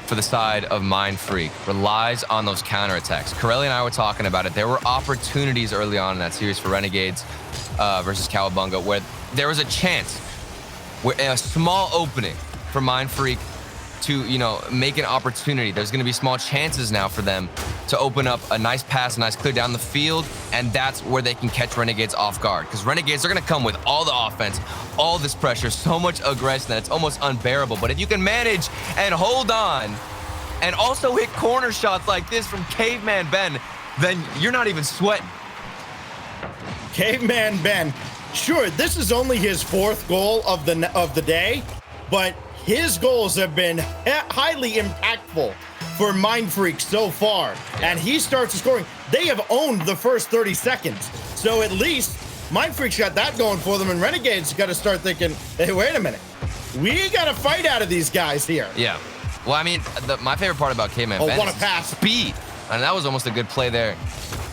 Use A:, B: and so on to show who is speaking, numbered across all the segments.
A: for the side of Mindfreak relies on those counterattacks. Corelli and I were talking about it. There were opportunities early on in that series for Renegades versus Cowabunga where there was a chance, where a small opening for Mindfreak to, you know, make an opportunity. There's going to be small chances now for them to open up a nice pass, a nice clear down the field, and that's where they can catch Renegades off guard. Because Renegades are going to come with all the offense, all this pressure, so much aggression that it's almost unbearable. But if you can manage and hold on and also hit corner shots like this from Caveman Ben, then you're not even sweating.
B: Caveman Ben, sure, this is only his 4th goal of the day, but his goals have been highly impactful for Mindfreak so far, and he starts scoring. They have owned the first 30 seconds, so at least Mindfreak's got that going for them, and Renegades got to start thinking, hey, wait a minute, we got to fight out of these guys here.
A: Yeah. Well, I mean, my favorite part about Caveman Ben
B: what a
A: is
B: pass.
A: Speed, and that was almost a good play there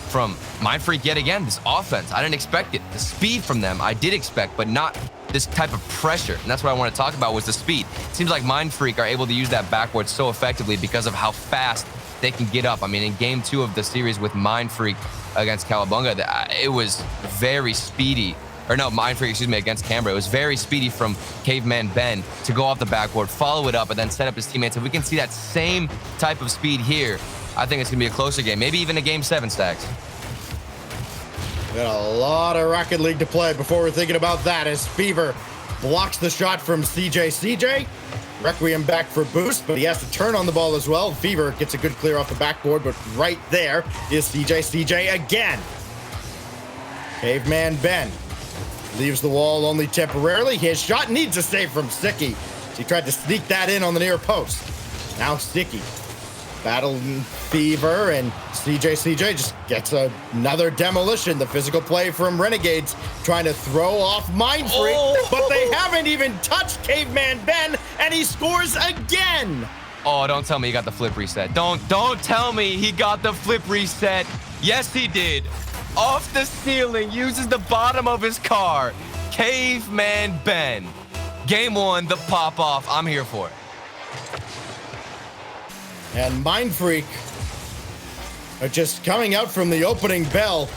A: from Mindfreak yet again. This offense, I didn't expect it. The speed from them, I did expect, but not this type of pressure. And that's what I want to talk about, was the speed. It seems like Mindfreak are able to use that backwards so effectively because of how fast they can get up. I mean, in game 2 of the series with Mindfreak against Cowabunga, it was very speedy. Or no, Mindfreak, excuse me, against Canberra. It was very speedy from Caveman Ben to go off the backboard, follow it up, and then set up his teammates. If we can see that same type of speed here, I think it's going to be a closer game. Maybe even a game 7, Stacks.
B: Got a lot of Rocket League to play before we're thinking about that, as Fever blocks the shot from CJ. Requiem back for boost, but he has to turn on the ball as well. Fever gets a good clear off the backboard, but right there is CJ again. Caveman Ben leaves the wall only temporarily. His shot needs a save from Sicky. He tried to sneak that in on the near post. Now Sicky battling Fever, and CJ just gets another demolition. The physical play from Renegades trying to throw off Mindfreak, but they haven't even touched Caveman Ben, and he scores again.
A: Oh, don't tell me he got the flip reset. Don't tell me he got the flip reset. Yes, he did. Off the ceiling, uses the bottom of his car. Caveman Ben. Game 1, the pop-off. I'm here for it.
B: And Mindfreak are just coming out from the opening bell,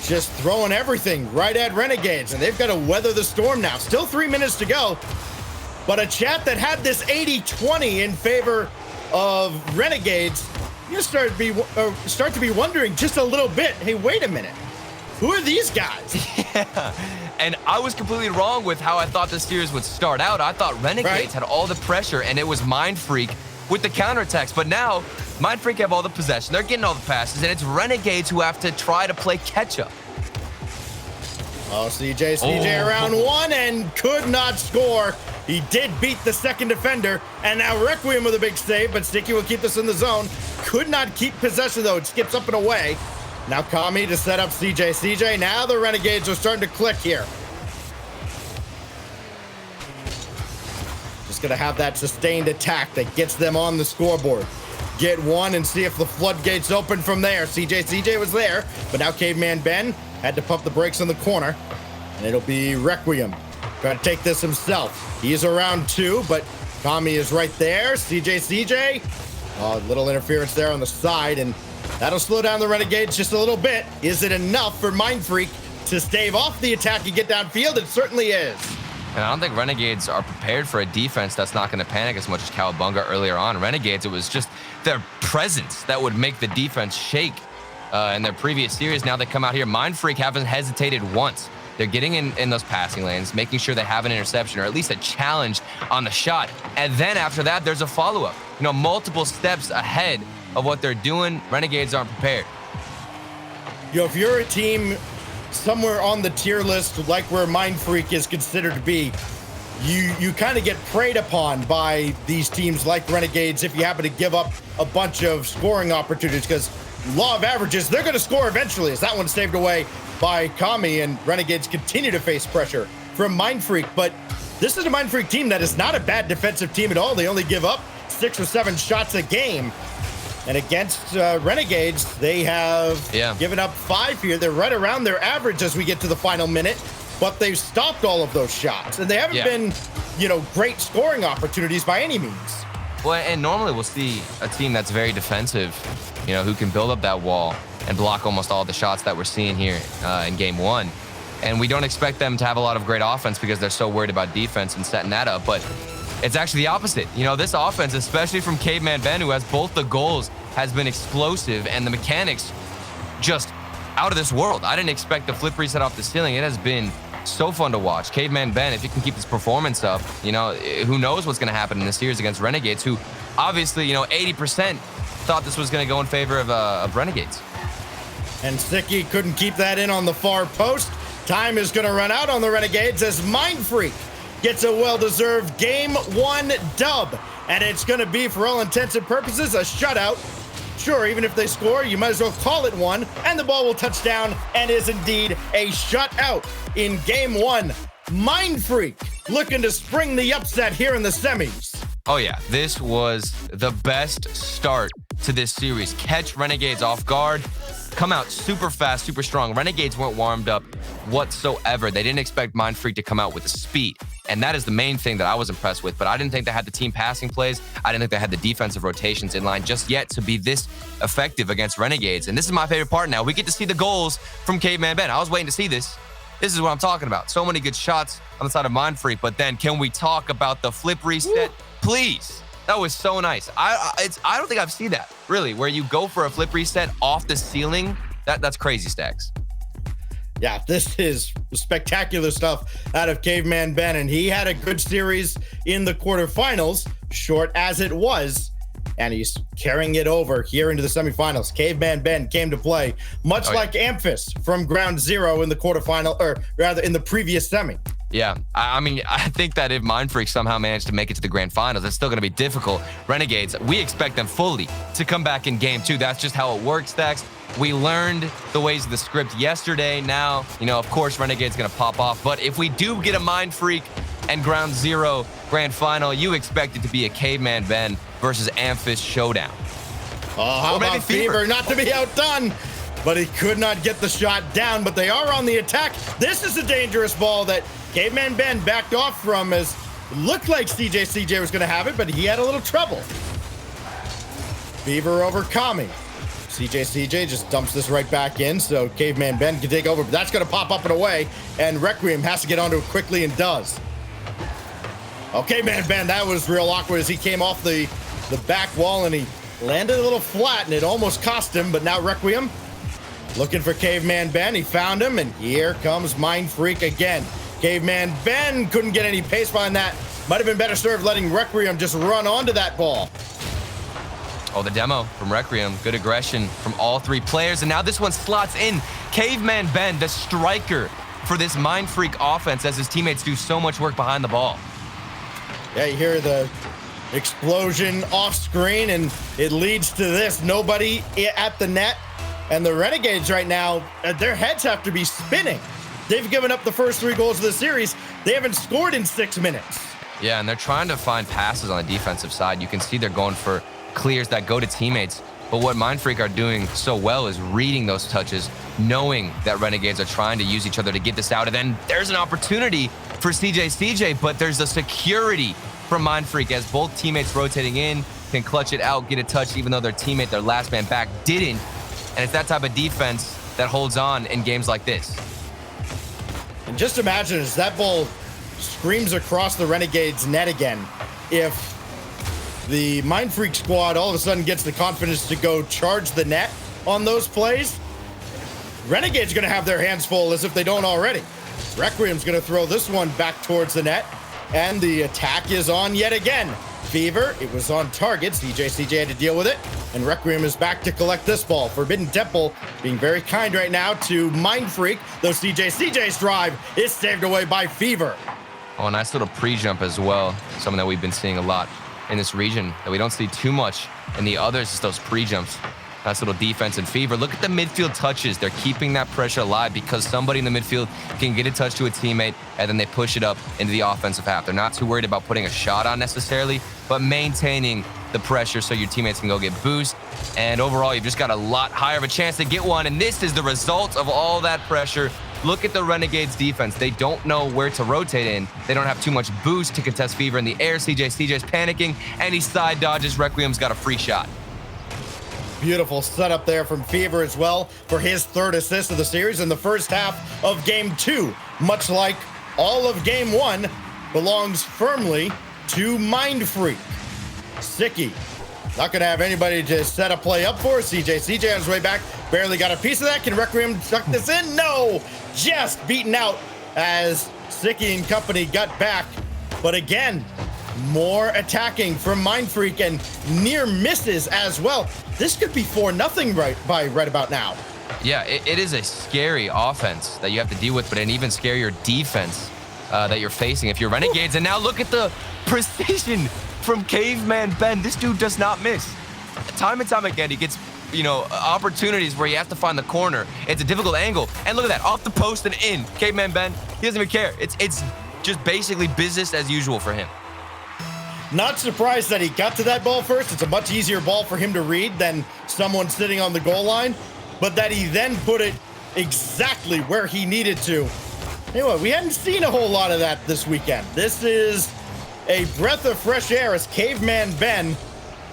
B: just throwing everything right at Renegades, and they've got to weather the storm now. Still 3 minutes to go, but a chat that had this 80-20 in favor of Renegades, you start to be wondering just a little bit, hey, wait a minute, who are these guys?
A: Yeah, and I was completely wrong with how I thought this series would start out. I thought Renegades had all the pressure, and it was Mindfreak with the counterattacks, but now Mindfreak have all the possession. They're getting all the passes, and it's Renegades who have to try to play catch-up.
B: Oh, CJ around 1 and could not score. He did beat the second defender, and now Requiem with a big save, but Sticky will keep this in the zone. Could not keep possession, though. It skips up and away. Now Kami to set up CJ. Now the Renegades are starting to click here. Just gonna have that sustained attack that gets them on the scoreboard. Get 1 and see if the floodgates open from there. CJ was there, but now Caveman Ben had to pump the brakes on the corner, and it'll be Requiem. Got to take this himself. He's around 2, but Kami is right there. CJ. Oh, little interference there on the side, and that'll slow down the Renegades just a little bit. Is it enough for Mindfreak to stave off the attack and get downfield? It certainly is.
A: And I don't think Renegades are prepared for a defense that's not going to panic as much as Cowabunga earlier on. Renegades, it was just their presence that would make the defense shake in their previous series. Now they come out here. Mindfreak haven't hesitated once. They're getting in those passing lanes, making sure they have an interception or at least a challenge on the shot. And then after that, there's a follow-up. You know, multiple steps ahead of what they're doing. Renegades aren't prepared.
B: You know, if you're a team somewhere on the tier list, like where Mindfreak is considered to be, you kind of get preyed upon by these teams like Renegades if you happen to give up a bunch of scoring opportunities, because law of averages, they're going to score eventually, as that one's saved away by Kami, and Renegades continue to face pressure from Mindfreak. But this is a Mindfreak team that is not a bad defensive team at all. They only give up 6 or 7 shots a game. And against Renegades, they have given up 5 here. They're right around their average as we get to the final minute, but they've stopped all of those shots. And they haven't been, you know, great scoring opportunities by any means.
A: Well, and normally we'll see a team that's very defensive, you know, who can build up that wall and block almost all the shots that we're seeing here in game one. And we don't expect them to have a lot of great offense because they're so worried about defense and setting that up. But it's actually the opposite. You know, this offense, especially from Caveman Ben, who has both the goals, has been explosive, and the mechanics just out of this world. I didn't expect the flip reset off the ceiling. It has been so fun to watch. Caveman Ben, if you can keep this performance up, you know, who knows what's going to happen in the series against Renegades, who obviously, you know, 80% thought this was going to go in favor of Renegades.
B: And Sticky couldn't keep that in on the far post. Time is going to run out on the Renegades as Mindfreak gets a well-deserved Game 1 dub. And it's going to be, for all intents and purposes, a shutout. Sure, even if they score, you might as well call it one, and the ball will touch down and is indeed a shutout in Game 1. Mindfreak looking to spring the upset here in the semis.
A: Oh yeah, this was the best start to this series. Catch Renegades off guard, come out super fast, super strong. Renegades weren't warmed up whatsoever. They didn't expect Mindfreak to come out with the speed. And that is the main thing that I was impressed with. But I didn't think they had the team passing plays. I didn't think they had the defensive rotations in line just yet to be this effective against Renegades. And this is my favorite part now. We get to see the goals from Caveman Ben. I was waiting to see this. This is what I'm talking about. So many good shots on the side of Mindfreak. But then can we talk about the flip reset? Please. That was so nice. I don't think I've seen that, really, where you go for a flip reset off the ceiling. That's crazy, Stacks.
B: Yeah, this is spectacular stuff out of Caveman Ben, and he had a good series in the quarterfinals, short as it was, and he's carrying it over here into the semifinals. Caveman Ben came to play, much like Amphis from Ground Zero in the quarterfinal, or rather in the previous semi.
A: Yeah, I mean, I think that if Mindfreak somehow managed to make it to the grand finals, it's still going to be difficult. Renegades, we expect them fully to come back in game 2. That's just how it works, Stacks. We learned the ways of the script yesterday. Now, you know, of course, Renegade's going to pop off. But if we do get a Mindfreak and Ground Zero grand final, you expect it to be a Caveman Ben versus Amphis showdown.
B: Oh, how about Fever? Not to be outdone, but he could not get the shot down. But they are on the attack. This is a dangerous ball that Caveman Ben backed off from, as looked like CJ was going to have it, but he had a little trouble. Fever over Kami. CJ just dumps this right back in, so Caveman Ben can take over, but that's going to pop up and away, and Requiem has to get onto it quickly and does. Okay, Caveman Ben, that was real awkward as he came off the back wall and he landed a little flat, and it almost cost him, but now Requiem looking for Caveman Ben. He found him, and here comes Mindfreak again. Caveman Ben couldn't get any pace behind that. Might have been better served letting Requiem just run onto that ball.
A: Oh, the demo from Requiem. Good aggression from all three players. And now this one slots in. Caveman Ben, the striker for this Mindfreak offense, as his teammates do so much work behind the ball.
B: Yeah, you hear the explosion off screen, and it leads to this. Nobody at the net. And the Renegades right now, their heads have to be spinning. They've given up the first 3 goals of the series. They haven't scored in 6 minutes.
A: Yeah, and they're trying to find passes on the defensive side. You can see they're going for clears that go to teammates. But what Mindfreak are doing so well is reading those touches, knowing that Renegades are trying to use each other to get this out. And then there's an opportunity for CJ, but there's a security from Mindfreak as both teammates rotating in can clutch it out, get a touch, even though their teammate, their last man back, didn't. And it's that type of defense that holds on in games like this.
B: And just imagine as that ball screams across the Renegades net again, if the Mindfreak squad all of a sudden gets the confidence to go charge the net on those plays, Renegades going to have their hands full as if they don't already. Requiem's going to throw this one back towards the net, and the attack is on yet again. Fever, it was on target. CJ had to deal with it, and Requiem is back to collect this ball. Forbidden Temple being very kind right now to Mindfreak, though CJ's drive is saved away by Fever.
A: Oh, nice little pre-jump as well. Something that we've been seeing a lot in this region that we don't see too much in the others, is those pre-jumps. Nice little defense and Fever. Look at the midfield touches. They're keeping that pressure alive because somebody in the midfield can get a touch to a teammate and then they push it up into the offensive half. They're not too worried about putting a shot on necessarily, but maintaining the pressure so your teammates can go get boost. And overall, you've just got a lot higher of a chance to get one. And this is the result of all that pressure. Look at the Renegades defense. They don't know where to rotate in. They don't have too much boost to contest Fever in the air. CJ's panicking, and he side dodges. Requiem's got a free shot.
B: Beautiful setup there from Fever as well for his 3rd assist of the series in the first half of game 2. Much like all of game 1 belongs firmly to Mindfreak. Sicky not going to have anybody to set a play up for. CJ on his way back, barely got a piece of that. Can Requiem tuck this in? No, just beaten out as Sicky and company got back. But again, more attacking from Mindfreak and near misses as well. This could be 4-0 right about now.
A: Yeah, it is a scary offense that you have to deal with, but an even scarier defense that you're facing if you're Renegades. And now look at the precision from Caveman Ben. This dude does not miss. Time and time again, he gets, opportunities where you have to find the corner. It's a difficult angle. And look at that, off the post and in. Caveman Ben, he doesn't even care. It's just basically business as usual for him.
B: Not surprised that he got to that ball first. It's a much easier ball for him to read than someone sitting on the goal line, but that he then put it exactly where he needed to. Anyway, we hadn't seen a whole lot of that this weekend. This is a breath of fresh air as Caveman Ben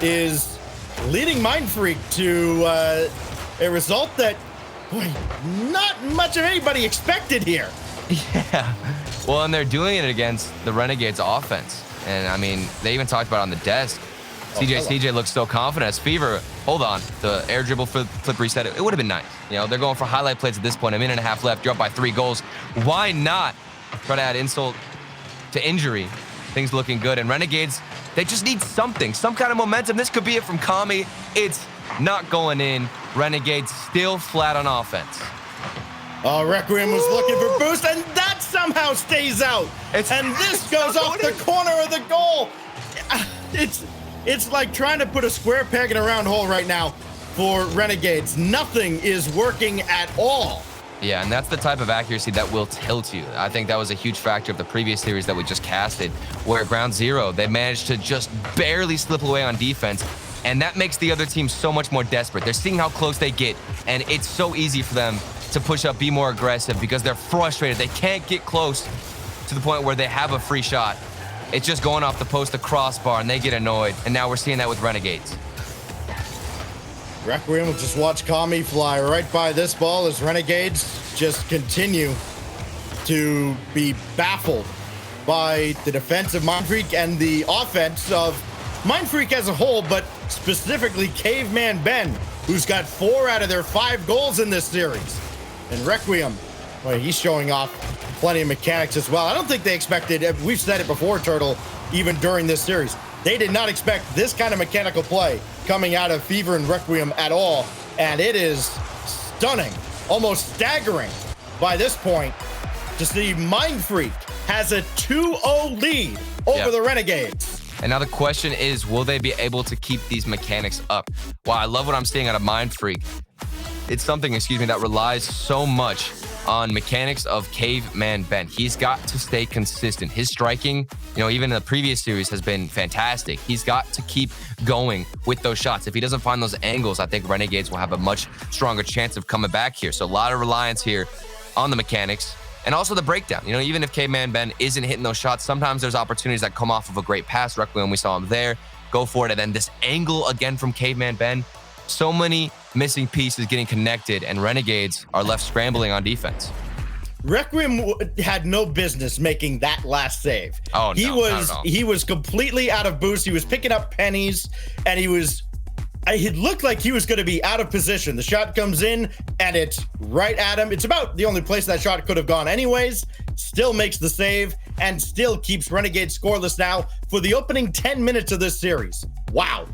B: is leading Mindfreak to a result that, boy, not much of anybody expected here.
A: Yeah, well, and they're doing it against the Renegades offense. And I mean, they even talked about it on the desk. CJ looks so confident as Fever. Hold on, the air dribble flip reset. It would have been nice. They're going for highlight plays at this point. A minute and a half left. You're up by 3 goals. Why not try to add insult to injury? Things looking good. And Renegades, they just need something, some kind of momentum. This could be it from Kami. It's not going in. Renegades still flat on offense.
B: Requiem was looking for boost, and that somehow stays out. And this goes off the corner of the goal. It's like trying to put a square peg in a round hole right now for Renegades. Nothing is working at all.
A: Yeah, and that's the type of accuracy that will tilt you. I think that was a huge factor of the previous series that we just casted, where at ground zero, they managed to just barely slip away on defense. And that makes the other team so much more desperate. They're seeing how close they get, and it's so easy for them to push up, be more aggressive because they're frustrated. They can't get close to the point where they have a free shot. It's just going off the post, the crossbar, and they get annoyed. And now we're seeing that with Renegades.
B: Requiem will just watch Kami fly right by this ball as Renegades just continue to be baffled by the defense of Mindfreak and the offense of Mindfreak as a whole, but specifically Caveman Ben, who's got 4 out of their 5 goals in this series. And Requiem, well, he's showing off plenty of mechanics as well. I don't think they expected, we've said it before, Turtle, even during this series, they did not expect this kind of mechanical play coming out of Fever and Requiem at all. And it is stunning, almost staggering by this point to see Mindfreak has a 2-0 lead over the Renegades.
A: And now the question is, will they be able to keep these mechanics up? Wow, I love what I'm seeing out of Mindfreak. It's something, that relies so much on mechanics of Caveman Ben. He's got to stay consistent. His striking, even in the previous series has been fantastic. He's got to keep going with those shots. If he doesn't find those angles, I think Renegades will have a much stronger chance of coming back here. So a lot of reliance here on the mechanics. And also the breakdown. Even if Caveman Ben isn't hitting those shots, sometimes there's opportunities that come off of a great pass. Requiem, we saw him there. Go for it. And then this angle again from Caveman Ben. So many missing pieces getting connected, and Renegades are left scrambling on defense.
B: Requiem had no business making that last save.
A: Oh, no,
B: he was completely out of boost. He was picking up pennies, and it looked like he was going to be out of position. The shot comes in, and it's right at him. It's about the only place that shot could have gone anyways. Still makes the save, and still keeps Renegades scoreless now for the opening 10 minutes of this series. Wow.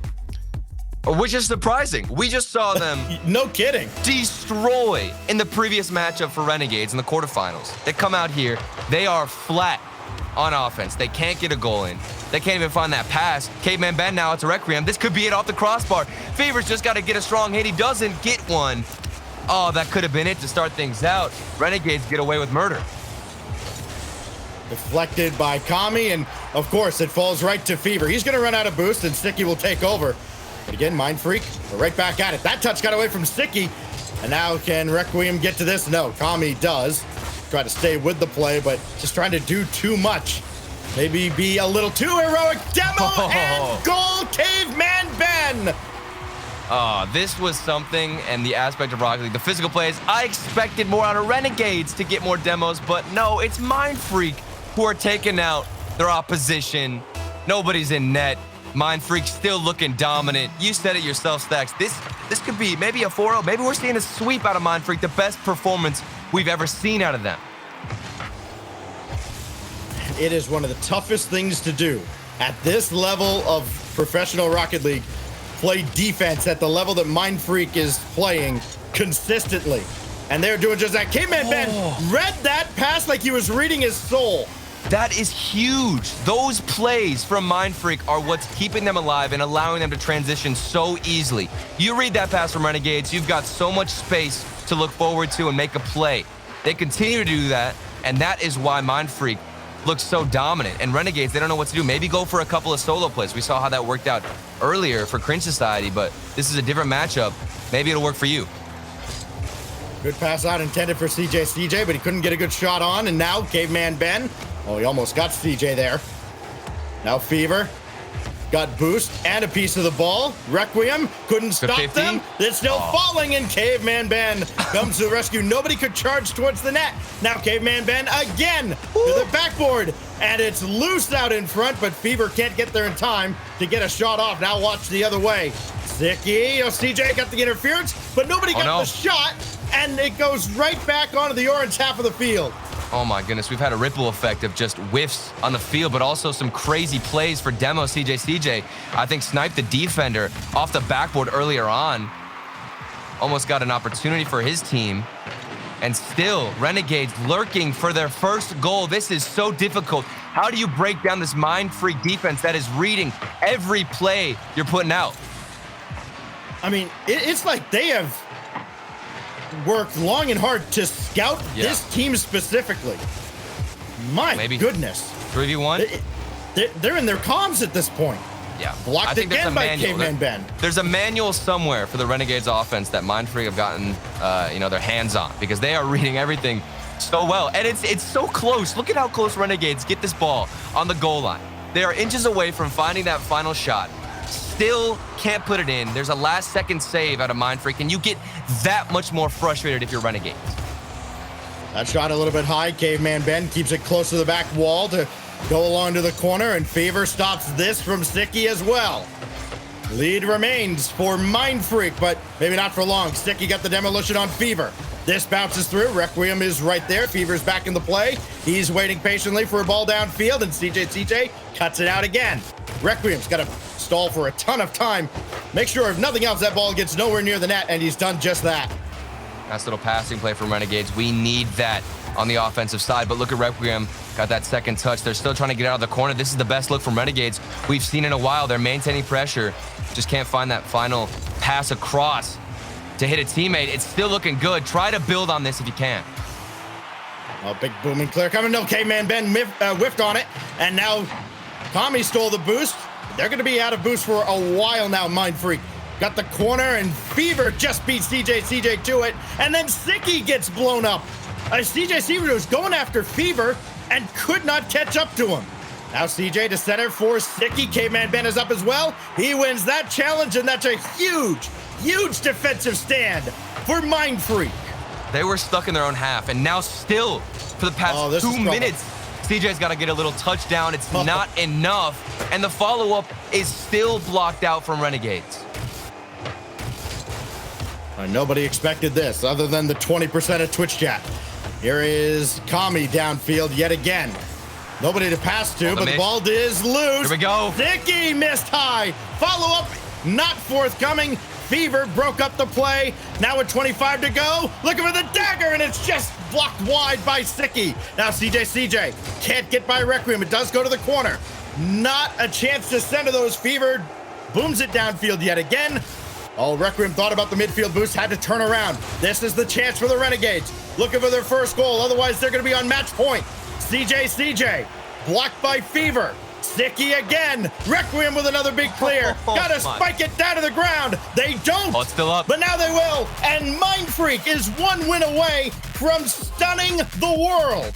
A: Which is surprising. We just saw them
B: no kidding
A: destroy in the previous matchup for Renegades in the quarterfinals. They come out here, they are flat on offense. They can't get a goal in. They can't even find that pass. Caveman Ben now to Requiem. This could be it off the crossbar. Fever's just got to get a strong hit. He doesn't get one. Oh, that could have been it to start things out. Renegades get away with murder.
B: Deflected by Kami, and of course it falls right to Fever. He's going to run out of boost, and Sticky will take over. But again, Mindfreak, we're right back at it. That touch got away from Sticky. And now can Requiem get to this? No, Kami does. try to stay with the play, but just trying to do too much. Maybe be a little too heroic. Demo and goal, Caveman Ben.
A: This was something, and the aspect of Rocket League, the physical plays, I expected more out of Renegades to get more demos, but no, it's Mindfreak who are taking out their opposition. Nobody's in net. Mindfreak still looking dominant. You said it yourself, Stacks. This could be maybe a 4-0. Maybe we're seeing a sweep out of Mindfreak, the best performance we've ever seen out of them.
B: It is one of the toughest things to do at this level of professional Rocket League. Play defense at the level that Mindfreak is playing consistently. And they're doing just that. Caveman Ben read that pass like he was reading his soul.
A: That is huge. Those plays from Mindfreak are what's keeping them alive and allowing them to transition so easily. You read that pass from Renegades, you've got so much space to look forward to and make a play. They continue to do that, and that is why Mindfreak looks so dominant. And Renegades, they don't know what to do. Maybe go for a couple of solo plays. We saw how that worked out earlier for Cringe Society, but this is a different matchup. Maybe it'll work for you.
B: Good pass out intended for CJ, but he couldn't get a good shot on. And now Caveman Ben. Oh, he almost got CJ there. Now Fever got boost and a piece of the ball. Requiem couldn't stop them. They're still falling, and Caveman Ben comes to the rescue. Nobody could charge towards the net. Now Caveman Ben again to the backboard, and it's loose out in front, but Fever can't get there in time to get a shot off. Now watch the other way. Zicky, CJ got the interference, but nobody got the shot, and it goes right back onto the orange half of the field.
A: Oh my goodness, we've had a ripple effect of just whiffs on the field, but also some crazy plays for Demo. CJ, I think, sniped the defender off the backboard earlier on. Almost got an opportunity for his team. And still, Renegades lurking for their first goal. This is so difficult. How do you break down this Mindfreak defense that is reading every play you're putting out?
B: I mean, it's like they have worked long and hard to scout this team specifically. My goodness.
A: 3v1?
B: They're in their comms at this point.
A: Yeah.
B: Blocked again by Caveman Ben.
A: There's a manual somewhere for the Renegades offense that Mindfreak have gotten their hands on, because they are reading everything so well. And it's so close. Look at how close Renegades get this ball on the goal line. They are inches away from finding that final shot. Still can't put it in. There's a last-second save out of Mindfreak, and you get that much more frustrated if you're Renegades.
B: That shot a little bit high. Caveman Ben keeps it close to the back wall to go along to the corner, and Fever stops this from Sticky as well. Lead remains for Mindfreak, but maybe not for long. Sticky got the demolition on Fever. This bounces through. Requiem is right there. Fever's back in the play. He's waiting patiently for a ball downfield, and CJ cuts it out again. Requiem's got to stall for a ton of time. Make sure, if nothing else, that ball gets nowhere near the net, and he's done just that.
A: Nice little passing play from Renegades. We need that on the offensive side, but look at Requiem. Got that second touch. They're still trying to get out of the corner. This is the best look from Renegades we've seen in a while. They're maintaining pressure. Just can't find that final pass across to hit a teammate. It's still looking good. Try to build on this if you can.
B: Oh, big booming clear coming. No, Caveman Ben whiffed on it, and now Tommy stole the boost. They're going to be out of boost for a while now, Mindfreak. Got the corner, and Fever just beats CJ to it, and then Sicky gets blown up. CJ was going after Fever and could not catch up to him. Now CJ to center for Sicky. Caveman Ben is up as well. He wins that challenge, and that's a huge defensive stand for Mindfreak.
A: They were stuck in their own half, and now still for the past 2 minutes, CJ's got to get a little touchdown. It's not enough, and the follow-up is still blocked out from Renegades.
B: Nobody expected this other than the 20% of Twitch chat. Here is Kami downfield yet again. Nobody to pass to, but the ball is loose.
A: Here we go.
B: Dicky missed high. Follow-up not forthcoming. Fever broke up the play. Now with 25 to go, looking for the dagger, and it's just blocked wide by Sicky. Now CJ can't get by Requiem. It does go to the corner. Not a chance to send to those. Fever booms it downfield yet again. Oh, Requiem thought about the midfield boost, had to turn around. This is the chance for the Renegades. Looking for their first goal, otherwise they're going to be on match point. CJ blocked by Fever. Sicky again. Requiem with another big clear. Gotta spike it down to the ground. They don't.
A: Oh, it's still up.
B: But now they will. And Mindfreak is one win away from stunning the world.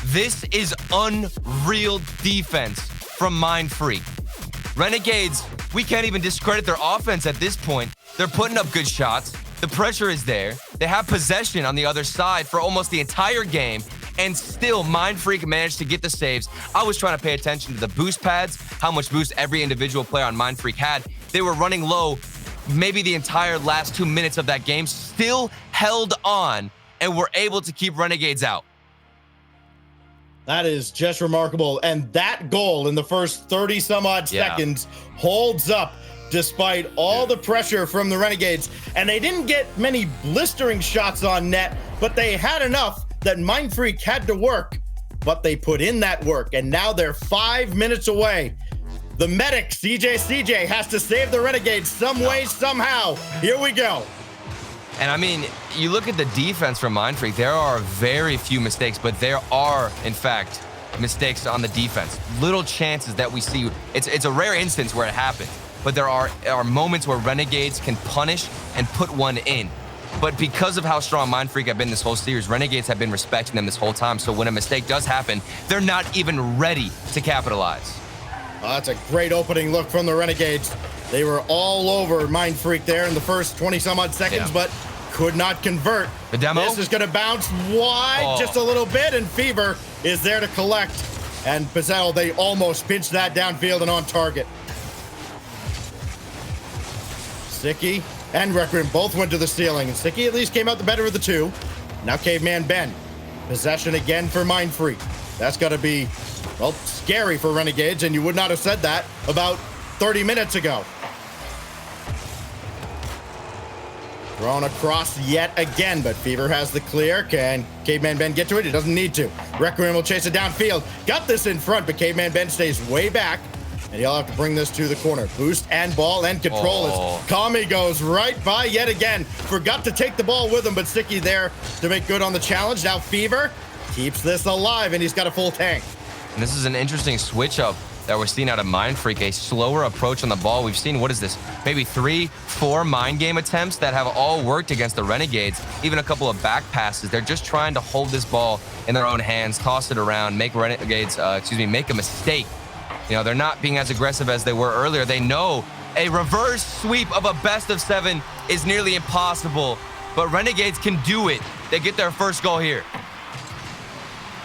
A: This is unreal defense from Mindfreak. Renegades, we can't even discredit their offense at this point. They're putting up good shots. The pressure is there. They have possession on the other side for almost the entire game. And still, Mindfreak managed to get the saves. I was trying to pay attention to the boost pads, how much boost every individual player on Mindfreak had. They were running low maybe the entire last 2 minutes of that game, still held on, and were able to keep Renegades out.
B: That is just remarkable. And that goal in the first 30 some odd seconds holds up despite all the pressure from the Renegades. And they didn't get many blistering shots on net, but they had enough that Mindfreak had to work, but they put in that work, and now they're 5 minutes away. The medic, CJ has to save the Renegades some way, somehow. Here we go.
A: And I mean, you look at the defense from Mindfreak, there are very few mistakes, but there are, in fact, mistakes on the defense. Little chances that we see. It's a rare instance where it happens, but there are moments where Renegades can punish and put one in. But because of how strong Mindfreak have been this whole series, Renegades have been respecting them this whole time. So when a mistake does happen, they're not even ready to capitalize.
B: Oh, that's a great opening look from the Renegades. They were all over Mindfreak there in the first 20 some odd seconds, but could not convert.
A: The demo?
B: This is gonna bounce wide just a little bit, and Fever is there to collect. And Pizzetto, they almost pinched that downfield and on target. Sicky and Requiem both went to the ceiling, and Sicky at least came out the better of the two. Now Caveman Ben. Possession again for Mindfreak. That's got to be, well, scary for Renegades, and you would not have said that about 30 minutes ago. Thrown across yet again, but Fever has the clear. Can Caveman Ben get to it? He doesn't need to. Requiem will chase it downfield. Got this in front, but Caveman Ben stays way back. And he'll have to bring this to the corner. Boost and ball and control as Kami goes right by yet again. Forgot to take the ball with him, but Sicky there to make good on the challenge. Now Fever keeps this alive, and he's got a full tank.
A: And this is an interesting switch up that we're seeing out of Mindfreak, a slower approach on the ball. We've seen, what is this, maybe 3-4 mind game attempts that have all worked against the Renegades, even a couple of back passes. They're just trying to hold this ball in their own hands, toss it around, make Renegades, make a mistake. You know, they're not being as aggressive as they were earlier. They know a reverse sweep of a best of 7 is nearly impossible, but Renegades can do it. They get their first goal here.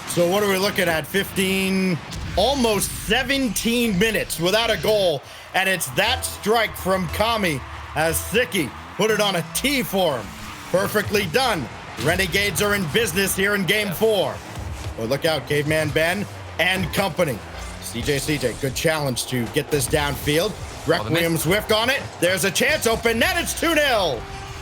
B: So what are we looking at? 15, almost 17 minutes without a goal, and it's that strike from Kami as Sicky put it on a tee for him. Perfectly done. Renegades are in business here in Game 4. Well, look out, Caveman Ben and company. CJ, good challenge to get this downfield. Requiem's whiffed on it. There's a chance, open net, it's 2-0.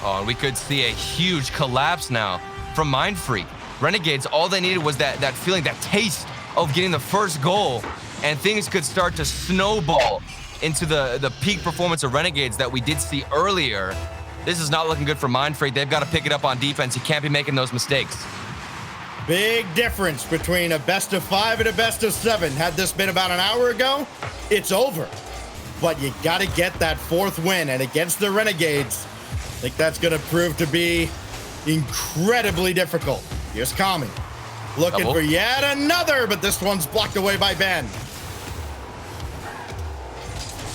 A: Oh, and we could see a huge collapse now from Mindfreak. Renegades, all they needed was that feeling, that taste of getting the first goal, and things could start to snowball into the peak performance of Renegades that we did see earlier. This is not looking good for Mindfreak. They've got to pick it up on defense. You can't be making those mistakes.
B: Big difference between a best of 5 and a best of 7. Had this been about an hour ago, it's over. But you got to get that 4th win, and against the Renegades, I think that's going to prove to be incredibly difficult. Here's Kami, looking for yet another, but this one's blocked away by Ben.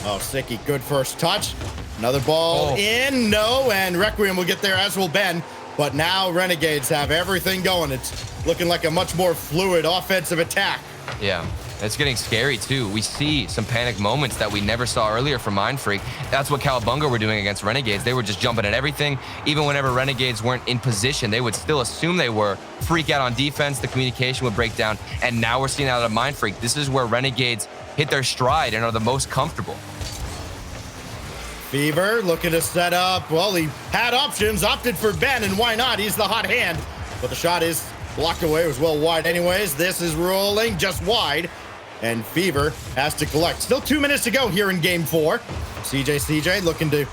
B: Oh, Sicky, good first touch. Another ball in, no, and Requiem will get there, as will Ben. But now Renegades have everything going. It's looking like a much more fluid offensive attack.
A: Yeah, it's getting scary too. We see some panic moments that we never saw earlier from Mindfreak. That's what Cowabunga were doing against Renegades. They were just jumping at everything. Even whenever Renegades weren't in position, they would still assume they were, freak out on defense, the communication would break down. And now we're seeing out of Mindfreak, this is where Renegades hit their stride and are the most comfortable.
B: Fever looking to set up. Well, he had options, opted for Ben, and why not? He's the hot hand. But the shot is blocked away. It was well wide anyways. This is rolling just wide, and Fever has to collect. Still 2 minutes to go here in Game 4. CJ looking to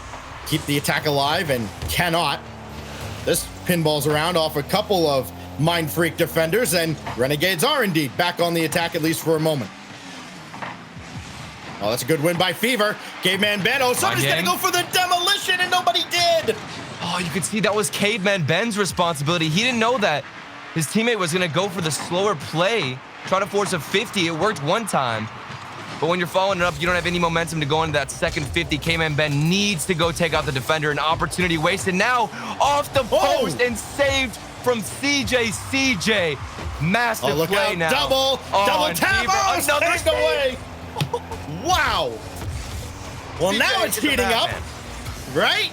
B: keep the attack alive and cannot. This pinballs around off a couple of Mindfreak defenders, and Renegades are indeed back on the attack, at least for a moment. Oh, that's a good win by Fever. Caveman Ben. Oh, somebody's going to go for the demolition, and nobody did.
A: Oh, you could see that was Caveman Ben's responsibility. He didn't know that his teammate was going to go for the slower play, try to force a 50. It worked one time. But when you're following it up, you don't have any momentum to go into that second 50. Caveman Ben needs to go take out the defender. An opportunity wasted now off the post and saved from CJ. Massive
B: look
A: play
B: out.
A: now.
B: Double tap. Oh,
A: another
B: take away. Wow. Well,
A: CJ
B: now it's
A: is a
B: heating up,
A: madman.
B: right?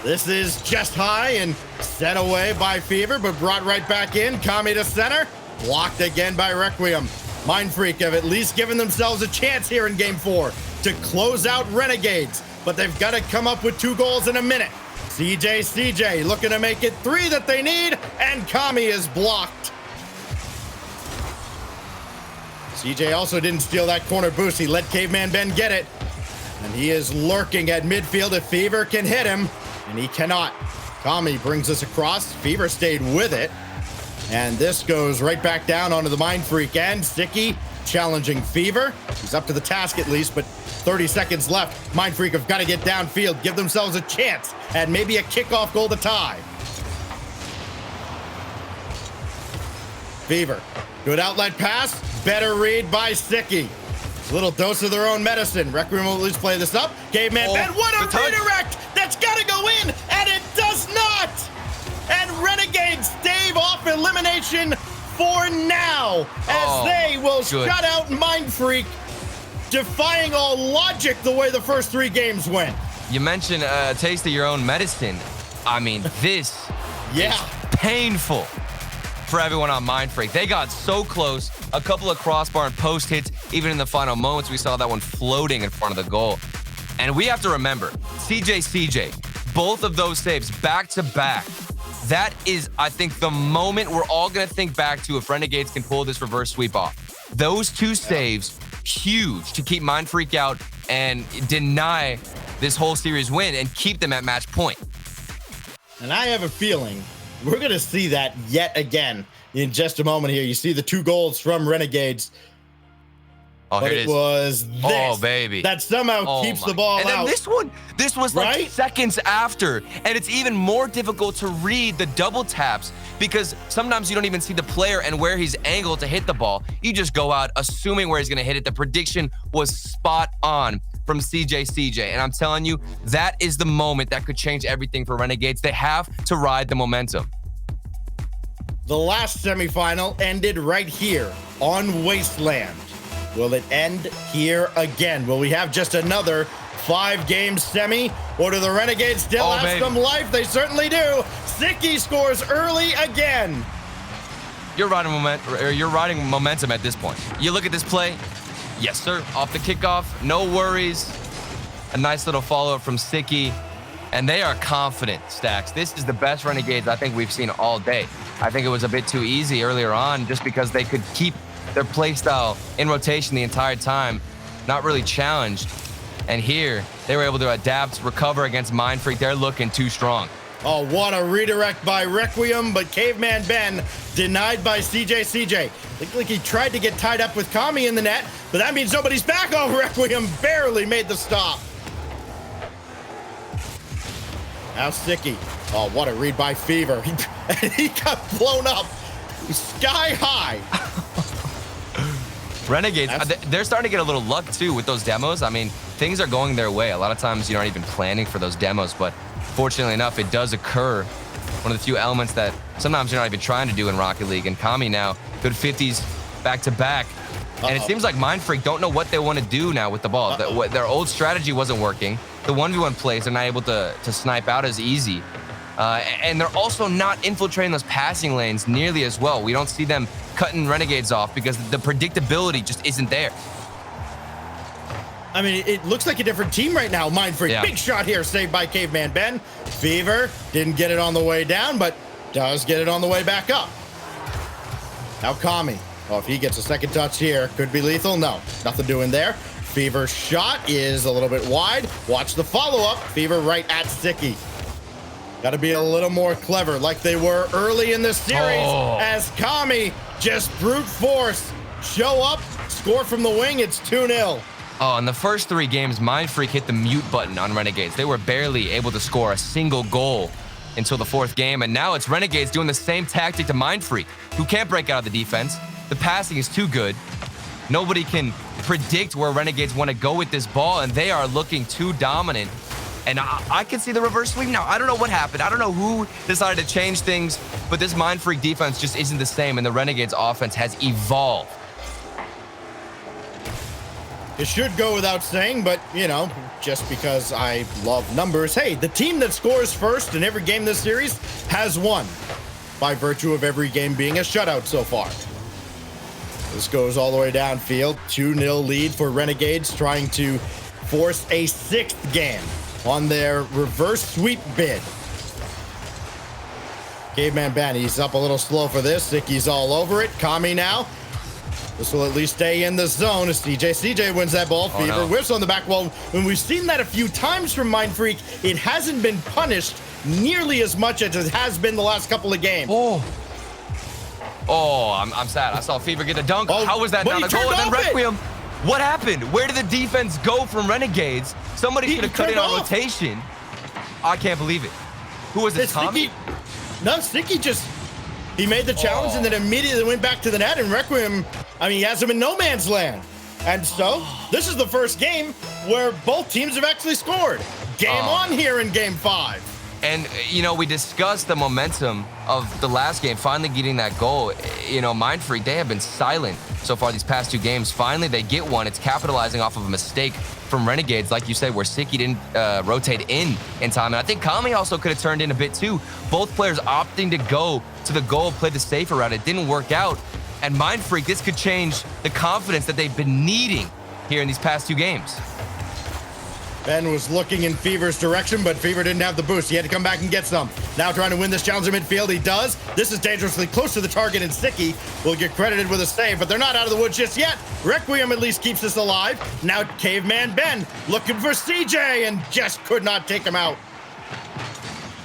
B: This is just high and set away by Fever, but brought right back in. Kami to center. Blocked again by Requiem. Mindfreak have at least given themselves a chance here in Game 4 to close out Renegades, but they've got to come up with 2 goals in a minute. CJ looking to make it 3 that they need, and Kami is blocked. CJ also didn't steal that corner boost. He let Caveman Ben get it, and he is lurking at midfield if Fever can hit him, and he cannot. Kami brings us across. Fever stayed with it. And this goes right back down onto the Mindfreak end. Sicky challenging Fever. He's up to the task at least, but 30 seconds left. Mindfreak have got to get downfield, give themselves a chance at maybe a kickoff goal to tie. Fever, good outlet pass. Better read by Sicky. A little dose of their own medicine. Requiem will at least play this up. Caveman Ben, what a redirect! That's got to go in, and it does not! And Renegades stave off elimination for now, as they will shut out Mindfreak, defying all logic the way the first 3 games went.
A: You mentioned a taste of your own medicine. I mean, this is painful for everyone on Mindfreak. They got so close. A couple of crossbar and post hits. Even in the final moments, we saw that one floating in front of the goal. And we have to remember, CJ, both of those saves back to back. That is, I think, the moment we're all going to think back to if Renegades can pull this reverse sweep off. Those 2 saves, huge to keep Mindfreak out and deny this whole series win and keep them at match point.
B: And I have a feeling we're going to see that yet again in just a moment here. You see the 2 goals from Renegades.
A: Oh,
B: but it was this that somehow keeps the ball out.
A: And then this was like seconds after. And it's even more difficult to read the double taps because sometimes you don't even see the player and where he's angled to hit the ball. You just go out assuming where he's going to hit it. The prediction was spot on from CJ. And I'm telling you, that is the moment that could change everything for Renegades. They have to ride the momentum.
B: The last semifinal ended right here on Wasteland. Will it end here again? Will we have just another 5-game semi? Or do the Renegades still have some life? They certainly do. Sicky scores early again.
A: You're riding momentum at this point. You look at this play. Yes, sir. Off the kickoff. No worries. A nice little follow-up from Sicky. And they are confident, Stacks. This is the best Renegades I think we've seen all day. I think it was a bit too easy earlier on just because they could keep their play style in rotation the entire time, not really challenged. And here, they were able to adapt, recover against Mindfreak. They're looking too strong.
B: Oh, what a redirect by Requiem, but Caveman Ben denied by CJ. Looked like he tried to get tied up with Kami in the net, but that means nobody's back. Oh, Requiem barely made the stop. Now Sicky. Oh, what a read by Fever. He got blown up sky high.
A: Renegades, they're starting to get a little luck too with those demos. I mean, things are going their way. A lot of times you're not even planning for those demos, but fortunately enough, it does occur. One of the few elements that sometimes you're not even trying to do in Rocket League. And Kami now, good 50s back to back. And it seems like Mindfreak don't know what they want to do now with the ball. Their old strategy wasn't working. The 1v1 plays, they're not able to snipe out as easy. And they're also not infiltrating those passing lanes nearly as well. We don't see them cutting Renegades off because the predictability just isn't there.
B: I mean, it looks like a different team right now. Mindfreak, big shot here, saved by Caveman Ben. Fever didn't get it on the way down, but does get it on the way back up. Now Kami. Oh, if he gets a second touch here, could be lethal. No, nothing doing there. Fever's shot is a little bit wide. Watch the follow-up. Fever right at Sicky. Got to be a little more clever like they were early in the series as Kami just brute force. Show up, score from the wing. It's 2-0.
A: Oh, in the first 3 games, Mindfreak hit the mute button on Renegades. They were barely able to score a single goal until the 4th game, and now it's Renegades doing the same tactic to Mindfreak, who can't break out of the defense. The passing is too good. Nobody can predict where Renegades want to go with this ball, and they are looking too dominant. And I can see the reverse sweep now. I don't know what happened. I don't know who decided to change things, but this Mindfreak defense just isn't the same, and the Renegades offense has evolved.
B: It should go without saying, but, you know, just because I love numbers, hey, the team that scores first in every game this series has won, by virtue of every game being a shutout so far. This goes all the way downfield. 2-0 lead for Renegades, trying to force a 6th game on their reverse sweep bid. Caveman Ben, he's up a little slow for this. Sicky's all over it. Kami now. This will at least stay in the zone as CJ wins that ball. Fever whiffs on the back wall. When we've seen that a few times from Mindfreak, it hasn't been punished nearly as much as it has been the last couple of games.
A: I'm sad. I saw Fever get a dunk. How was that not a goal? And then Requiem. What happened? Where did the defense go from Renegades? Somebody should have cut in on rotation. I can't believe it. Who was it, Tommy?
B: No, Sticky just, he made the challenge and then immediately went back to the net, and Requiem, I mean, he has him in no man's land. And so, this is the first game where both teams have actually scored. Game on here in Game 5.
A: And, you know, we discussed the momentum of the last game, finally getting that goal. You know, Mindfreak, they have been silent so far these past 2 games. Finally, they get one. It's capitalizing off of a mistake from Renegades, like you said, where Sicky didn't rotate in time. And I think Kami also could have turned in a bit too. Both players opting to go to the goal, play the safer route. It didn't work out. And Mindfreak, this could change the confidence that they've been needing here in these past 2 games.
B: Ben was looking in Fever's direction, but Fever didn't have the boost. He had to come back and get some. Now trying to win this challenge in midfield. He does. This is dangerously close to the target, and Sicky will get credited with a save, but they're not out of the woods just yet. Requiem at least keeps us alive. Now Caveman Ben looking for CJ and just could not take him out.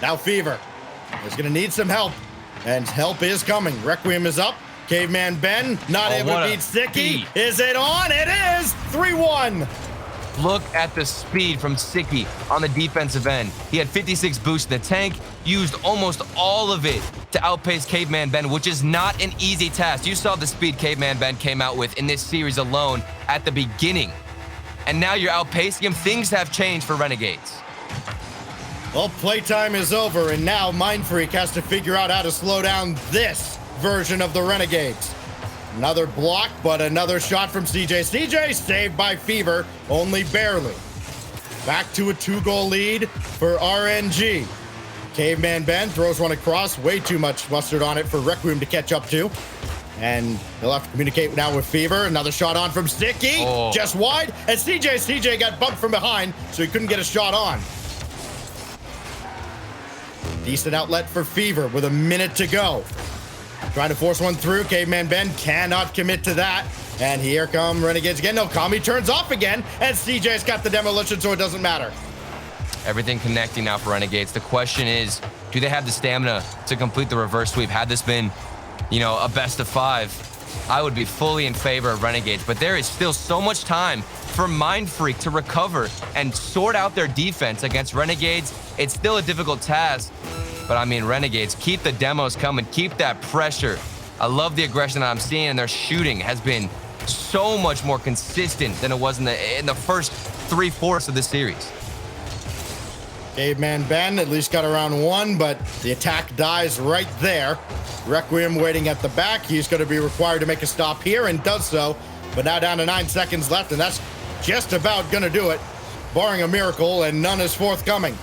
B: Now Fever is going to need some help, and help is coming. Requiem is up. Caveman Ben not able to beat Sicky. Is it on? It is! 3-1.
A: Look at the speed from Sicky on the defensive end. He had 56 boost in the tank, used almost all of it to outpace Caveman Ben, which is not an easy task. You saw the speed Caveman Ben came out with in this series alone at the beginning. And now you're outpacing him. Things have changed for Renegades.
B: Well, playtime is over, and now Mindfreak has to figure out how to slow down this version of the Renegades. Another block, but another shot from CJ. CJ saved by Fever, only barely. Back to a 2-goal lead for RNG. Caveman Ben throws one across, way too much mustard on it for Requiem to catch up to. And he'll have to communicate now with Fever. Another shot on from Sicky, just wide. And CJ got bumped from behind, so he couldn't get a shot on. Decent outlet for Fever with a minute to go. Trying to force one through. Caveman Ben cannot commit to that. And here come Renegades again. No, Kami turns off again. And CJ's got the demolition, so it doesn't matter.
A: Everything connecting now for Renegades. The question is, do they have the stamina to complete the reverse sweep? Had this been, you know, a best of 5, I would be fully in favor of Renegades. But there is still so much time for Mindfreak to recover and sort out their defense against Renegades. It's still a difficult task. But I mean, Renegades, keep the demos coming, keep that pressure. I love the aggression that I'm seeing, and their shooting has been so much more consistent than it was in the first 3/4 of the series.
B: Caveman Ben at least got around 1, but the attack dies right there. Requiem waiting at the back. He's going to be required to make a stop here and does so. But now down to 9 seconds left, and that's just about going to do it, barring a miracle, and none is forthcoming.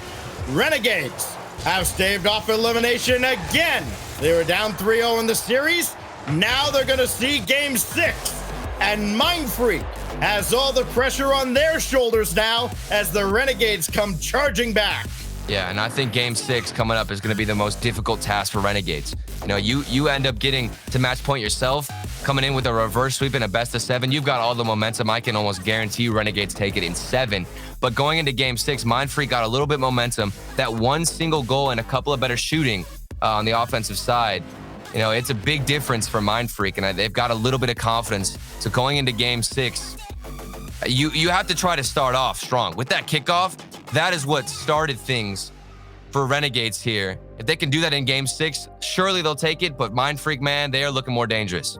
B: Renegades have staved off elimination again. They were down 3-0 in the series. Now they're going to see Game 6. And Mindfreak has all the pressure on their shoulders now as the Renegades come charging back.
A: Yeah, and I think Game 6 coming up is going to be the most difficult task for Renegades. You know, you end up getting to match point yourself, coming in with a reverse sweep and a best of 7. You've got all the momentum. I can almost guarantee you Renegades take it in 7. But going into Game 6, Mindfreak got a little bit momentum. That one single goal and a couple of better shooting on the offensive side. You know, it's a big difference for Mindfreak, and they've got a little bit of confidence. So going into Game 6, You have to try to start off strong. With that kickoff, that is what started things for Renegades here. If they can do that in game 6, surely they'll take it, but Mindfreak, man, they are looking more dangerous.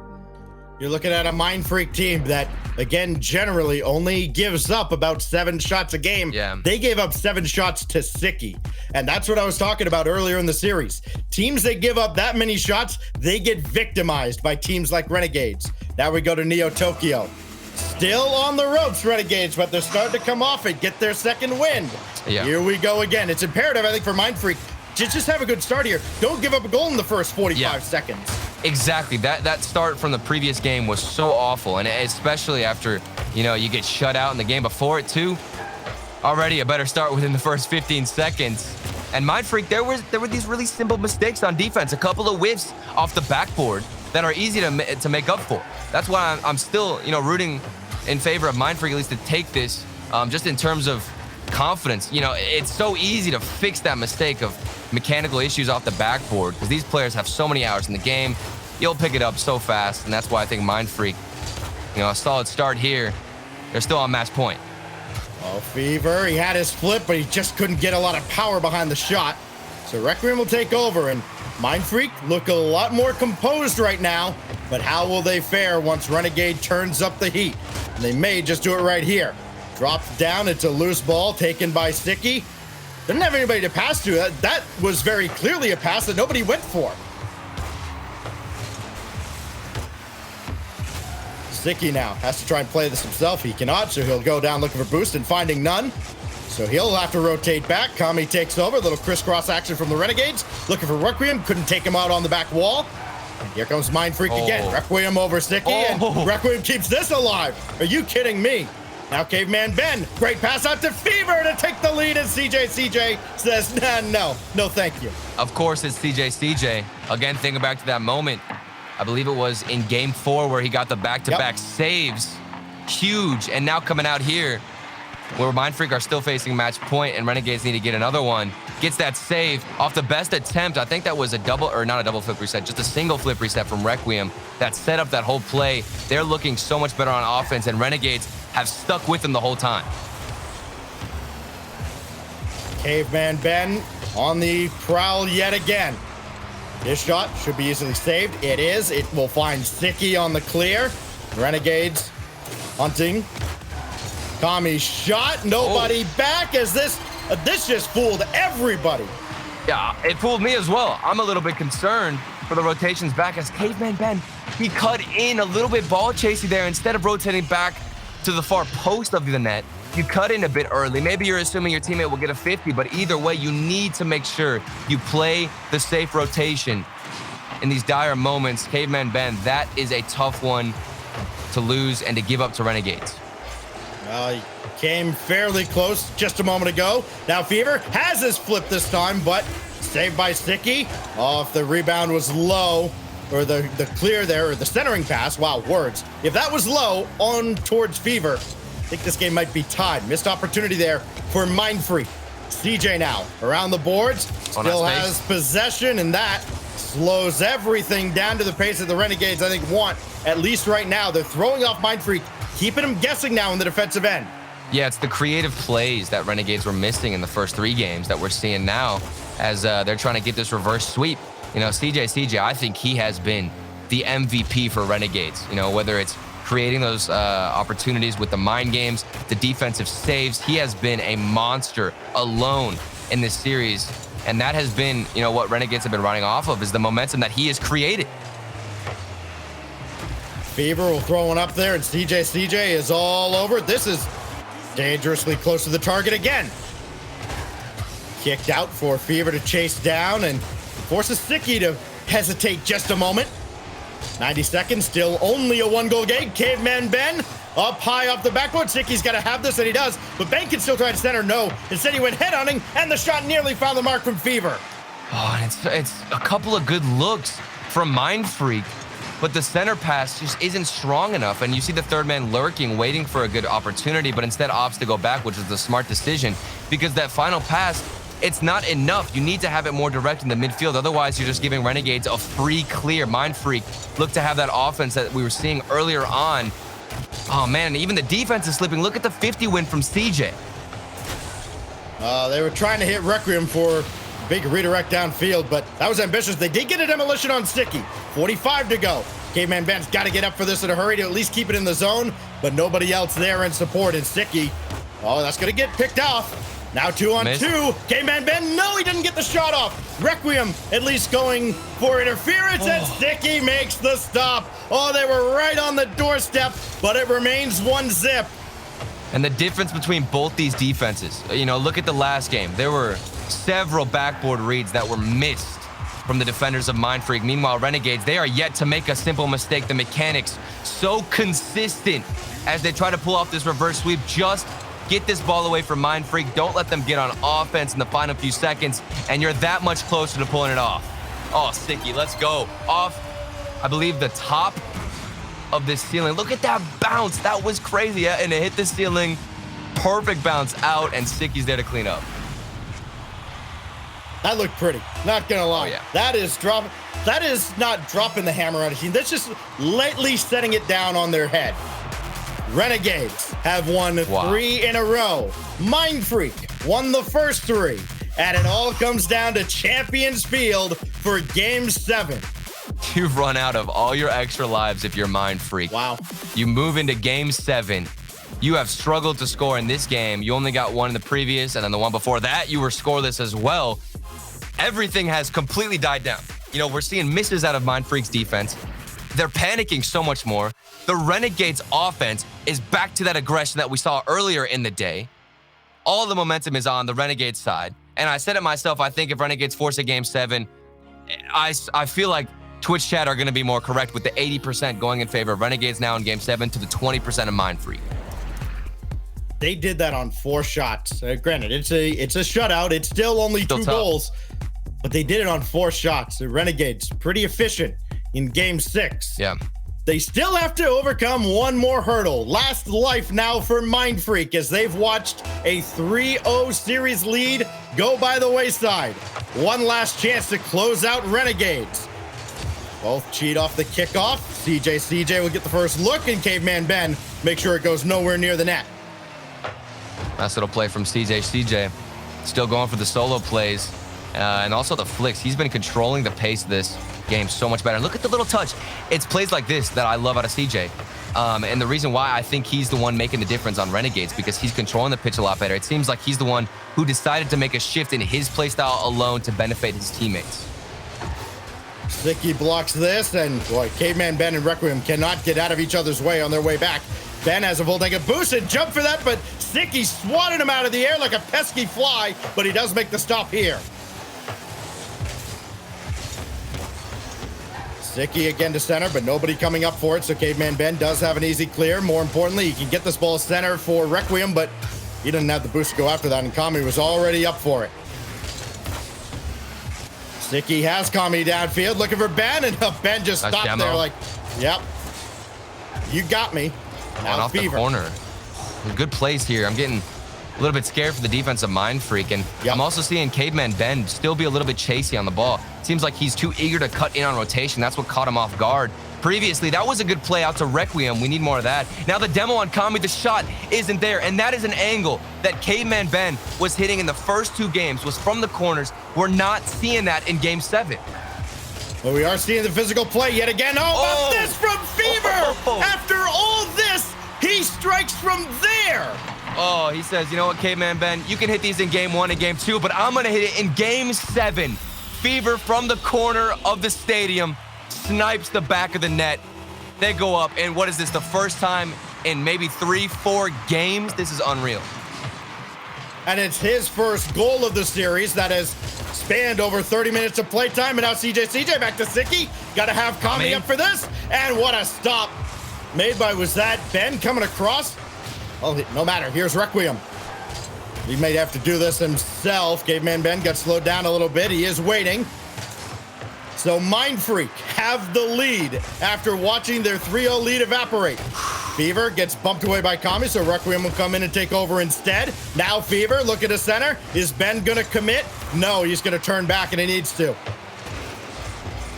B: You're looking at a Mindfreak team that, again, generally only gives up about 7 shots a game.
A: Yeah.
B: They gave up 7 shots to Sicky. And that's what I was talking about earlier in the series. Teams that give up that many shots, they get victimized by teams like Renegades. Now we go to Neo Tokyo. Still on the ropes, Renegades, but they're starting to come off it, get their second wind.
A: Yeah.
B: Here we go again. It's imperative, I think, for Mindfreak to just have a good start here. Don't give up a goal in the first 45 seconds.
A: Exactly. That start from the previous game was so awful, and especially after, you get shut out in the game before it too. Already a better start within the first 15 seconds. And Mindfreak, there were these really simple mistakes on defense, a couple of whiffs off the backboard that are easy to make up for. That's why I'm still, rooting in favor of Mindfreak at least to take this, just in terms of confidence. It's so easy to fix that mistake of mechanical issues off the backboard because these players have so many hours in the game. You'll pick it up so fast, and that's why I think Mindfreak, a solid start here. They're still on match point.
B: Oh, Fever, he had his flip, but he just couldn't get a lot of power behind the shot. So Requiem will take over, and Mindfreak look a lot more composed right now, but how will they fare once Renegade turns up the heat? And they may just do it right here. Drops down, it's a loose ball taken by Sicky. Didn't have anybody to pass to. That was very clearly a pass that nobody went for. Sicky now has to try and play this himself. He cannot, so he'll go down looking for boost and finding none. So he'll have to rotate back. Kami takes over. A little crisscross action from the Renegades. Looking for Requiem. Couldn't take him out on the back wall. And here comes Mindfreak again. Requiem over Sicky, and Requiem keeps this alive. Are you kidding me? Now Caveman Ben. Great pass out to Fever to take the lead, and CJ says, no, thank you.
A: Of course, it's CJ. Again, thinking back to that moment, I believe it was in game 4 where he got the back-to-back saves. Huge. And now coming out here where Mindfreak are still facing match point and Renegades need to get another one. Gets that save off the best attempt. I think that was not a double flip reset, just a single flip reset from Requiem that set up that whole play. They're looking so much better on offense, and Renegades have stuck with them the whole time.
B: Caveman Ben on the prowl yet again. This shot should be easily saved. It is. It will find Sicky on the clear. Renegades hunting. Kami's shot. Nobody back as this just fooled everybody.
A: Yeah, it fooled me as well. I'm a little bit concerned for the rotations back as Caveman Ben, he cut in a little bit ball chasey there. Instead of rotating back to the far post of the net, you cut in a bit early. Maybe you're assuming your teammate will get a 50, but either way, you need to make sure you play the safe rotation in these dire moments. Caveman Ben, that is a tough one to lose and to give up to Renegades.
B: He came fairly close just a moment ago. Now Fever has his flip this time, but saved by Sicky. Oh, if the rebound was low, or the clear there, or the centering pass, wow, words. If that was low on towards Fever, I think this game might be tied. Missed opportunity there for Mindfreak. CJ now around the boards, still has possession, and that slows everything down to the pace that the Renegades, I think, want, at least right now. They're throwing off Mindfreak, keeping him guessing now in the defensive end.
A: Yeah, it's the creative plays that Renegades were missing in the first 3 games that we're seeing now as they're trying to get this reverse sweep. CJ, I think he has been the MVP for Renegades, whether it's creating those opportunities with the mind games, the defensive saves. He has been a monster alone in this series. And that has been, what Renegades have been running off of, is the momentum that he has created.
B: Fever will throw one up there, and CJ is all over. This is dangerously close to the target again. Kicked out for Fever to chase down and forces Sicky to hesitate just a moment. 90 seconds, still only a 1-goal game. Caveman Ben up high off the backboard. Sicky's got to have this, and he does. But Ben can still try to center. No. Instead, he went head-hunting, and the shot nearly found the mark from Fever.
A: Oh, and it's a couple of good looks from Mindfreak, but the center pass just isn't strong enough. And you see the third man lurking, waiting for a good opportunity, but instead opts to go back, which is the smart decision, because that final pass, it's not enough. You need to have it more direct in the midfield. Otherwise, you're just giving Renegades a free clear. Mindfreak look to have that offense that we were seeing earlier on Oh, man, even the defense is slipping. Look at the 50 win from CJ.
B: They were trying to hit Requiem for a big redirect downfield, but that was ambitious. They did get a demolition on Sticky. 45 to go. Caveman Ben's got to get up for this in a hurry to at least keep it in the zone, but nobody else there in support. And Sticky, oh, that's going to get picked off. Now 2 on 2. Caveman Ben, no, he didn't get the shot off. Requiem at least going for interference, and Sticky makes the stop. Oh, they were right on the doorstep, but it remains 1-zip.
A: And the difference between both these defenses, you know, look at the last game. There were several backboard reads that were missed from the defenders of Mindfreak. Meanwhile, Renegades, they are yet to make a simple mistake. The mechanics so consistent as they try to pull off this reverse sweep. Just get this ball away from Mindfreak. Don't let them get on offense in the final few seconds, and you're that much closer to pulling it off. Oh, Sticky, let's go. Off, I believe, the top of this ceiling. Look at that bounce. That was crazy, and it hit the ceiling. Perfect bounce out, and Sticky's there to clean up.
B: That looked pretty, not gonna lie.
A: Oh, yeah.
B: That is not dropping the hammer on a team. That's just lightly setting it down on their head. Renegades have won 3 in a row. Mindfreak won the first 3. And it all comes down to Champions Field for Game 7.
A: You've run out of all your extra lives if you're Mindfreak.
B: Wow.
A: You move into Game 7. You have struggled to score in this game. You only got 1 in the previous, and then the one before that, you were scoreless as well. Everything has completely died down. You know, we're seeing misses out of Mindfreak's defense. They're panicking so much more. The Renegades offense is back to that aggression that we saw earlier in the day. All the momentum is on the Renegades side. And I said it myself, I think if Renegades force a Game 7, I feel like Twitch chat are going to be more correct with the 80% going in favor of Renegades now in Game 7 to the 20% of Mindfreak.
B: They did that on 4 shots. Granted, it's a shutout. It's still only 2 goals. But they did it on 4 shots. The Renegades, pretty efficient in Game 6.
A: Yeah.
B: They still have to overcome one more hurdle. Last life now for Mindfreak as they've watched a 3-0 series lead go by the wayside. One last chance to close out Renegades. Both cheat off the kickoff. CJ will get the first look, and Caveman Ben make sure it goes nowhere near the net.
A: Nice little play from CJ. Still going for the solo plays and also the flicks. He's been controlling the pace of this game so much better. And look at the little touch. It's plays like this that I love out of CJ. And the reason why I think he's the one making the difference on Renegades, because he's controlling the pitch a lot better. It seems like he's the one who decided to make a shift in his playstyle alone to benefit his teammates.
B: Sticky blocks this, and boy, Caveman Ben and Requiem cannot get out of each other's way on their way back. Ben has a full tank of boost and jump for that, but Sticky swatted him out of the air like a pesky fly, but he does make the stop here. Sticky again to center, but nobody coming up for it, so Caveman Ben does have an easy clear. More importantly, he can get this ball center for Requiem, but he didn't have the boost to go after that, and Kami was already up for it. Sticky has Kami downfield, looking for Ben, and Ben just stopped there like, yep, you got me.
A: Now off the corner. Good plays here. I'm getting a little bit scared for the defense of Mindfreak, and I'm also seeing Caveman Ben still be a little bit chasey on the ball. Seems like he's too eager to cut in on rotation. That's what caught him off guard. Previously, that was a good play out to Requiem. We need more of that. Now the demo on Kami, the shot isn't there, and that is an angle that Caveman Ben was hitting in the first 2 games, was from the corners. We're not seeing that in Game 7.
B: Well, we are seeing the physical play yet again. Oh, but this from Fever! After all this, he strikes from there!
A: Oh, he says, you know what, Caveman Ben, you can hit these in Game 1 and Game 2, but I'm gonna hit it in Game 7. Fever from the corner of the stadium snipes the back of the net. They go up, and what is this, the first time in maybe 3-4 games? This is unreal.
B: And it's his first goal of the series that has spanned over 30 minutes of playtime. And now CJ back to Sticky. Got to have Kami up for this. And what a stop made by, was that Ben coming across? Oh, no matter. Here's Requiem. He may have to do this himself. Caveman Ben got slowed down a little bit. He is waiting. So Mindfreak have the lead after watching their 3-0 lead evaporate. Fever gets bumped away by Kami, so Requiem will come in and take over instead. Now Fever, look at the center. Is Ben gonna commit? No, he's gonna turn back, and he needs to.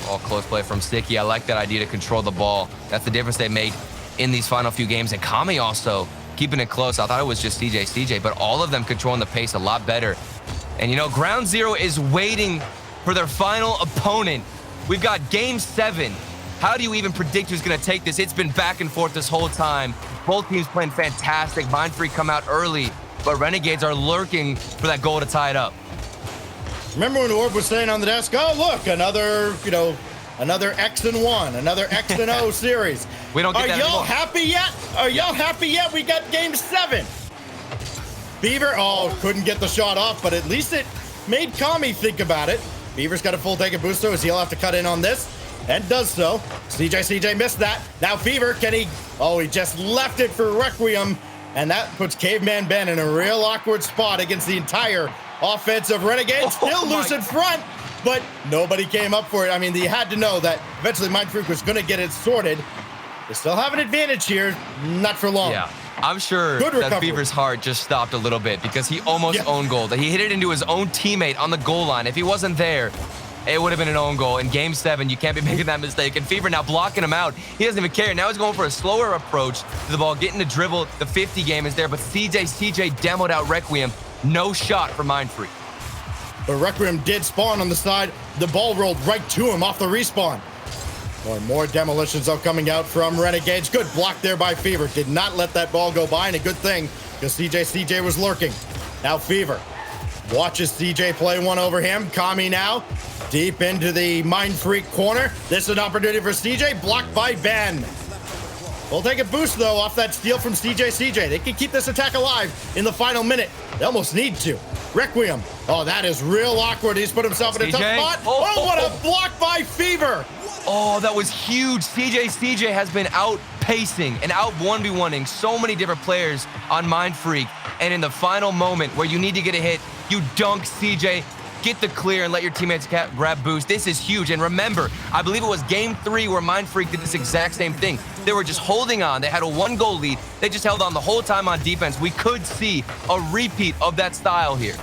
A: All close play from Sticky. I like that idea to control the ball. That's the difference they made in these final few games. And Kami also keeping it close. I thought it was just CJ, but all of them controlling the pace a lot better. And, you know, Ground Zero is waiting for their final opponent. We've got Game 7. How do you even predict who's going to take this? It's been back and forth this whole time. Both teams playing fantastic. Mindfreak come out early, but Renegades are lurking for that goal to tie it up.
B: Remember when Orb was saying on the desk, oh, look, another, you know, another X and 1, another X and O series.
A: We don't get that
B: y'all
A: anymore.
B: happy yet? Are y'all happy yet? We got Game 7. Fever, couldn't get the shot off, but at least it made Kami think about it. Fever's got a full tank of boost, so he'll have to cut in on this, and does so. CJ missed that. Now Fever, can he? Oh, he just left it for Requiem, and that puts Caveman Ben in a real awkward spot against the entire offense of Renegades. Still loose in front, but nobody came up for it. I mean, they had to know that eventually Mindfreak was going to get it sorted. They still have an advantage here, not for long.
A: Yeah, I'm sure that Fever's heart just stopped a little bit because he almost owned goal. He hit it into his own teammate on the goal line. If he wasn't there, it would have been an own goal. In Game 7, you can't be making that mistake. And Fever now blocking him out. He doesn't even care. Now he's going for a slower approach to the ball, getting the dribble. The 50 game is there, but CJ demoed out Requiem. No shot for Mindfreak.
B: But Requiem did spawn on the side. The ball rolled right to him off the respawn. More demolitions though coming out from Renegades. Good block there by Fever. Did not let that ball go by, and a good thing because CJ was lurking. Now Fever watches CJ play one over him. Kami now deep into the Mindfreak corner. This is an opportunity for CJ, blocked by Ben. We'll take a boost though off that steal from CJ. They can keep this attack alive in the final minute. They almost need to. Requiem. Oh, that is real awkward. He's put himself in a tough spot. Oh, what a block by Fever.
A: Oh, that was huge. CJ has been outpacing and out 1v1ing so many different players on Mindfreak. And in the final moment where you need to get a hit, you dunk CJ, get the clear, and let your teammates grab boost. This is huge. And remember, I believe it was Game 3 where Mindfreak did this exact same thing. They were just holding on. They had a 1-goal lead. They just held on the whole time on defense. We could see a repeat of that style here.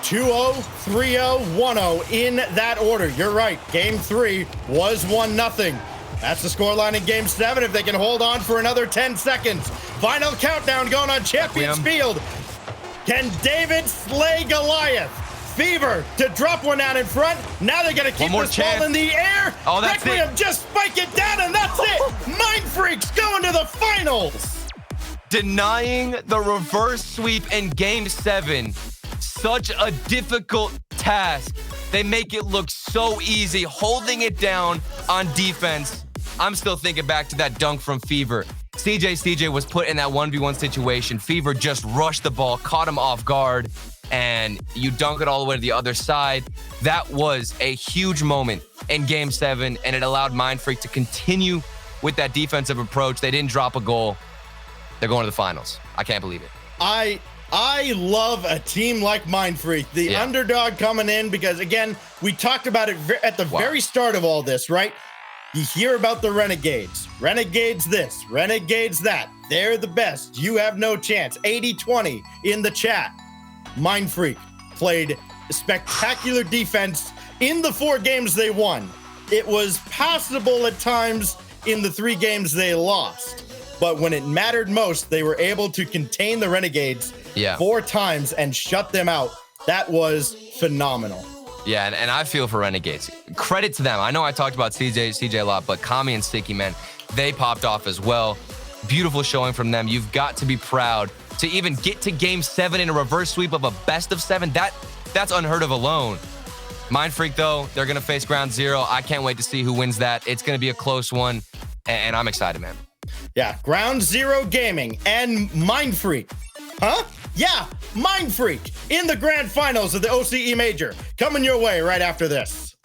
B: 2-0, 3-0, 1-0 in that order. You're right. Game 3 was 1-0. That's the scoreline in Game 7 if they can hold on for another 10 seconds. Final countdown going on Champions Field. Can David slay Goliath? Fever to drop one out in front. Now they're going to keep this ball in the air.
A: Oh, that's
B: Requiem
A: it.
B: just spike it down, and that's it. Mindfreak's going to the finals.
A: Denying the reverse sweep in Game 7. Such a difficult task. They make it look so easy, holding it down on defense. I'm still thinking back to that dunk from Fever. CJ was put in that 1v1 situation. Fever just rushed the ball, caught him off guard, and you dunk it all the way to the other side. That was a huge moment in Game 7, and it allowed Mindfreak to continue with that defensive approach. They didn't drop a goal. They're going to the finals. I can't believe it.
B: I love a team like Mindfreak, the underdog coming in, because again, we talked about it at the very start of all this, right? You hear about the Renegades. Renegades this, Renegades that. They're the best. You have no chance. 80-20 in the chat. Mindfreak played spectacular defense in the 4 games they won. It was passable at times in the 3 games they lost. But when it mattered most, they were able to contain the Renegades 4 times and shut them out. That was phenomenal.
A: Yeah, and I feel for Renegades. Credit to them. I know I talked about CJ a lot, but Kami and Sticky, man, they popped off as well. Beautiful showing from them. You've got to be proud to even get to Game 7 in a reverse sweep of a best of 7. That's unheard of alone. Mindfreak, though, they're going to face Ground Zero. I can't wait to see who wins that. It's going to be a close one, and I'm excited, man.
B: Yeah, Ground Zero Gaming and Mindfreak. Huh? Yeah, Mindfreak in the grand finals of the OCE Major. Coming your way right after this.